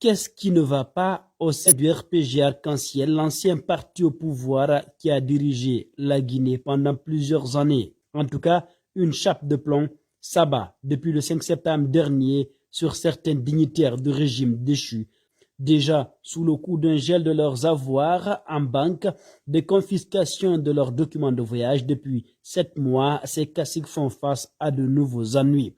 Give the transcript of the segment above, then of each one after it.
Qu'est-ce qui ne va pas au sein du RPG Arc-en-Ciel, l'ancien parti au pouvoir qui a dirigé la Guinée pendant plusieurs années? En tout cas, une chape de plomb s'abat depuis le 5 septembre dernier sur certains dignitaires du régime déchu. Déjà sous le coup d'un gel de leurs avoirs en banque, des confiscations de leurs documents de voyage depuis 7 mois, ces caciques font face à de nouveaux ennuis.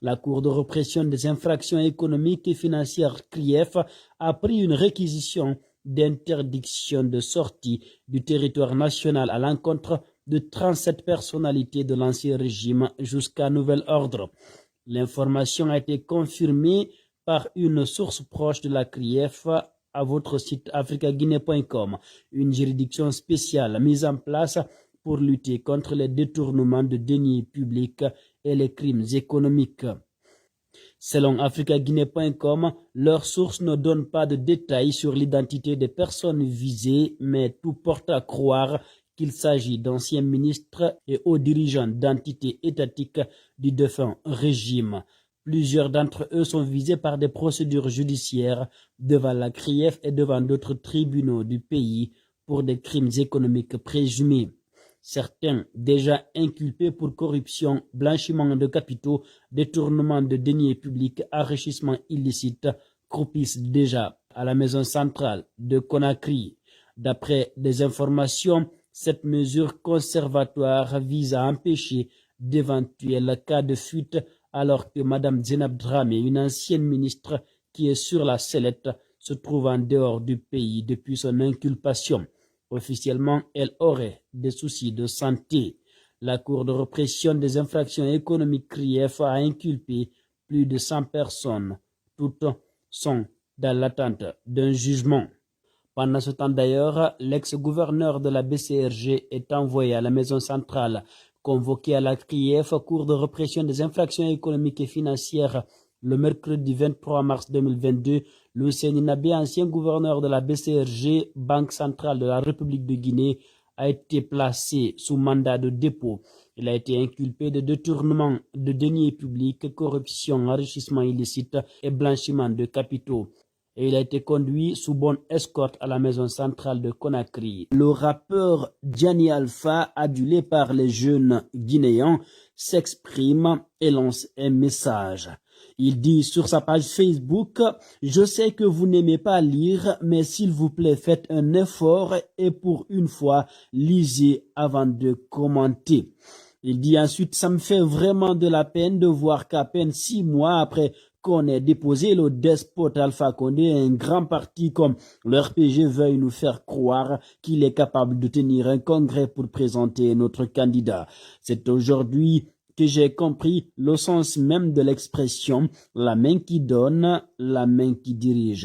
La Cour de répression des infractions économiques et financières CRIEF a pris une réquisition d'interdiction de sortie du territoire national à l'encontre de 37 personnalités de l'ancien régime jusqu'à nouvel ordre. L'information a été confirmée par une source proche de la CRIEF à votre site africaguinée.com, une juridiction spéciale mise en place pour lutter contre les détournements de deniers publics et les crimes économiques. Selon africaguinée.com, leurs sources ne donnent pas de détails sur l'identité des personnes visées, mais tout porte à croire qu'il s'agit d'anciens ministres et hauts dirigeants d'entités étatiques du défunt régime. Plusieurs d'entre eux sont visés par des procédures judiciaires devant la CRIEF et devant d'autres tribunaux du pays pour des crimes économiques présumés. Certains déjà inculpés pour corruption, blanchiment de capitaux, détournement de deniers publics, enrichissement illicite, croupissent déjà à la maison centrale de Conakry. D'après des informations, cette mesure conservatoire vise à empêcher d'éventuels cas de fuite alors que Mme Zainab Dramé, une ancienne ministre qui est sur la sellette, se trouve en dehors du pays depuis son inculpation. Officiellement, elle aurait des soucis de santé. La Cour de répression des infractions économiques CRIEF a inculpé plus de 100 personnes. Toutes sont dans l'attente d'un jugement. Pendant ce temps d'ailleurs, l'ex-gouverneur de la BCRG est envoyé à la maison centrale. Convoqué à la CRIEF, Cour de répression des infractions économiques et financières, le mercredi 23 mars 2022, Lucien Nabé, ancien gouverneur de la BCRG, Banque centrale de la République de Guinée, a été placé sous mandat de dépôt. Il a été inculpé de détournement de deniers publics, corruption, enrichissement illicite et blanchiment de capitaux. Et il a été conduit sous bonne escorte à la maison centrale de Conakry. Le rappeur Gianni Alpha, adulé par les jeunes guinéens, s'exprime et lance un message. Il dit sur sa page Facebook: « Je sais que vous n'aimez pas lire, mais s'il vous plaît, faites un effort et pour une fois, lisez avant de commenter. » Il dit ensuite: « Ça me fait vraiment de la peine de voir qu'à peine 6 mois après qu'on ait déposé le despote Alpha Condé, un grand parti comme le RPG veuille nous faire croire qu'il est capable de tenir un congrès pour présenter notre candidat. C'est aujourd'hui que j'ai compris le sens même de l'expression « la main qui donne, la main qui dirige ».